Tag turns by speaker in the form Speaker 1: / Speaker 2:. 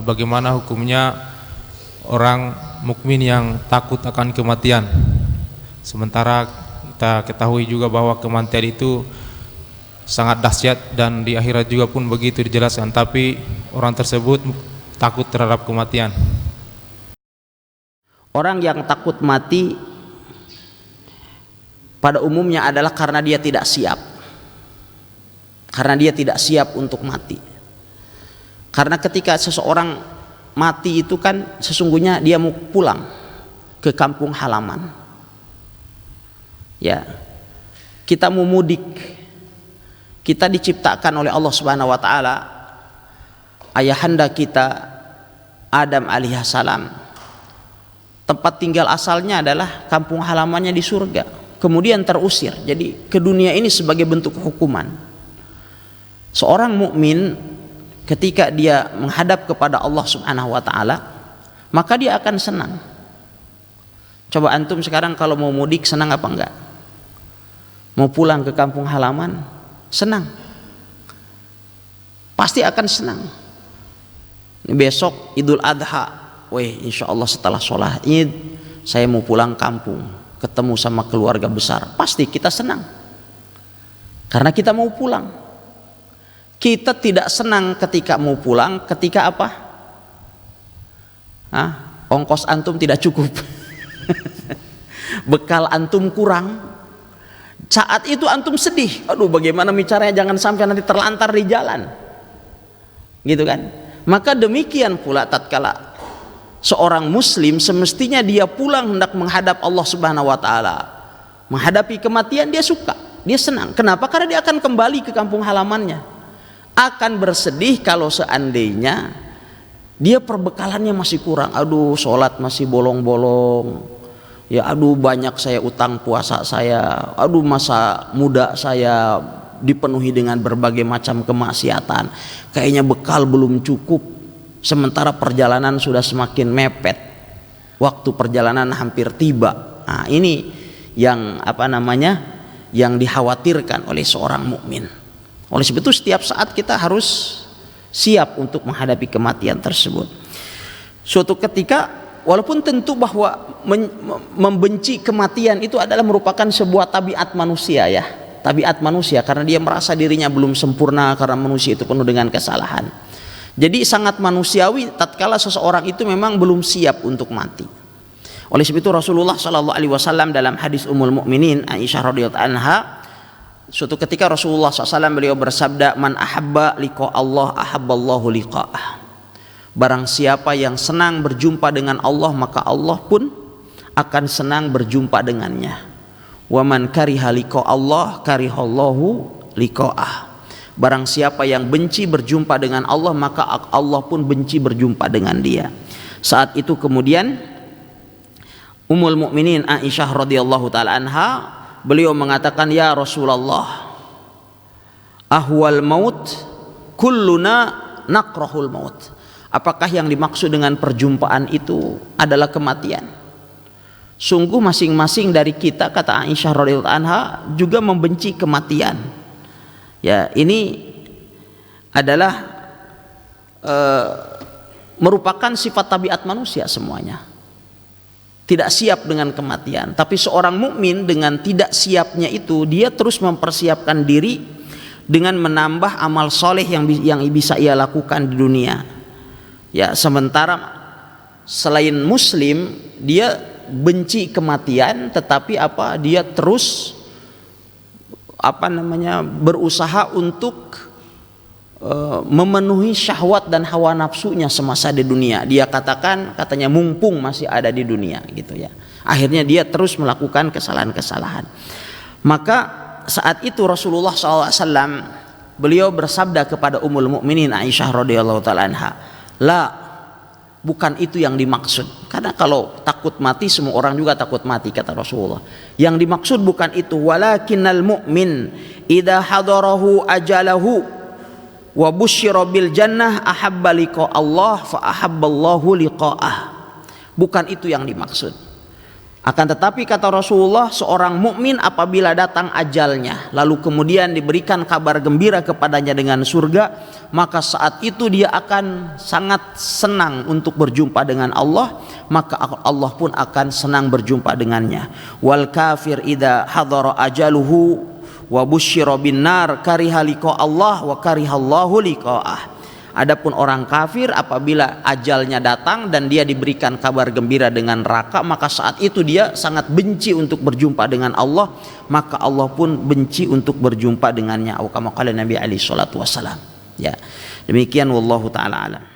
Speaker 1: bagaimana hukumnya orang mukmin yang takut akan kematian, sementara kita ketahui juga bahwa kematian itu sangat dahsyat dan di akhirat juga pun begitu dijelaskan, tapi orang tersebut takut terhadap kematian.
Speaker 2: Orang yang takut mati pada umumnya adalah karena dia tidak siap. Karena dia tidak siap untuk mati. Karena ketika seseorang mati itu kan sesungguhnya dia mau pulang ke kampung halaman. Ya. Kita mau mudik. Kita diciptakan oleh Allah Subhanahu wa taala, ayahanda kita Adam alaihissalam, tempat tinggal asalnya adalah kampung halamannya di surga, kemudian terusir jadi ke dunia ini sebagai bentuk hukuman. Seorang mukmin ketika dia menghadap kepada Allah Subhanahu wa taala, maka dia akan senang. Coba antum sekarang kalau mau mudik senang apa enggak? Mau pulang ke kampung halaman, senang. Pasti akan senang. Besok Idul Adha, insya Allah setelah sholat Id saya mau pulang kampung, ketemu sama keluarga besar. Pasti kita senang karena kita mau pulang. Kita tidak senang ketika mau pulang, ketika apa? Ongkos antum tidak cukup. Bekal antum kurang. Saat itu antum sedih, aduh bagaimana caranya jangan sampai nanti terlantar di jalan, gitu kan? Maka demikian pula tatkala seorang muslim semestinya dia pulang hendak menghadap Allah Subhanahu wa taala, menghadapi kematian, dia suka, dia senang. Kenapa? Karena dia akan kembali ke kampung halamannya. Akan bersedih kalau seandainya dia perbekalannya masih kurang, aduh sholat masih bolong-bolong. Ya aduh banyak saya utang puasa saya, aduh masa muda saya dipenuhi dengan berbagai macam kemaksiatan, kayaknya bekal belum cukup, sementara perjalanan sudah semakin mepet, waktu perjalanan hampir tiba. Nah ini yang yang dikhawatirkan oleh seorang mukmin. Oleh sebab itu setiap saat kita harus siap untuk menghadapi kematian tersebut. Suatu ketika, walaupun tentu bahwa membenci kematian itu adalah merupakan sebuah tabiat manusia, ya, tabiat manusia, karena dia merasa dirinya belum sempurna, karena manusia itu penuh dengan kesalahan. Jadi sangat manusiawi tatkala seseorang itu memang belum siap untuk mati. Oleh sebab itu Rasulullah SAW dalam hadis Ummul Mukminin Aisyah radhiyallahu anha, suatu ketika Rasulullah SAW beliau bersabda, man ahabba liqa Allah ahabballahu liqa'ah. Barang siapa yang senang berjumpa dengan Allah, maka Allah pun akan senang berjumpa dengannya. Wa man kariha liqa Allah karihallahu liqa'ah. Barang siapa yang benci berjumpa dengan Allah, maka Allah pun benci berjumpa dengan dia. Saat itu kemudian Ummul Mukminin Aisyah radhiyallahu taala anha, beliau mengatakan, ya Rasulullah, ahwal maut kulluna nakrahul maut. Apakah yang dimaksud dengan perjumpaan itu adalah kematian? Sungguh masing-masing dari kita, kata Aisyah radhiyallahu anha, juga membenci kematian. Ya, ini adalah merupakan sifat tabiat manusia semuanya. Tidak siap dengan kematian. Tapi seorang mukmin dengan tidak siapnya itu, dia terus mempersiapkan diri dengan menambah amal soleh yang bisa ia lakukan di dunia. Ya, sementara selain muslim dia benci kematian, tetapi dia terus berusaha untuk memenuhi syahwat dan hawa nafsunya semasa di dunia. Dia katanya mumpung masih ada di dunia, gitu ya. Akhirnya dia terus melakukan kesalahan-kesalahan. Maka saat itu Rasulullah SAW beliau bersabda kepada Ummul Mukminin Aisyah radhiyallahu taala anha, la, bukan itu yang dimaksud. Karena kalau takut mati semua orang juga takut mati, kata Rasulullah. Yang dimaksud bukan itu. Walakinnal mu'min idza hadarahu ajalahu wa busyira bil jannah ahabba liqa Allah fa ahabballahu liqa'ah. Bukan itu yang dimaksud. Akan tetapi kata Rasulullah, seorang mukmin apabila datang ajalnya lalu kemudian diberikan kabar gembira kepadanya dengan surga, maka saat itu dia akan sangat senang untuk berjumpa dengan Allah, maka Allah pun akan senang berjumpa dengannya. Wal kafir idza hadara ajaluhu wa busyira bin nar kariha liqa Allah wa karihallahu liqa'ah. Adapun orang kafir apabila ajalnya datang dan dia diberikan kabar gembira dengan neraka, maka saat itu dia sangat benci untuk berjumpa dengan Allah, maka Allah pun benci untuk berjumpa dengannya. Atau kama qala Nabi alaihi salatu wasalam. Ya. Demikian wallahu taala alam.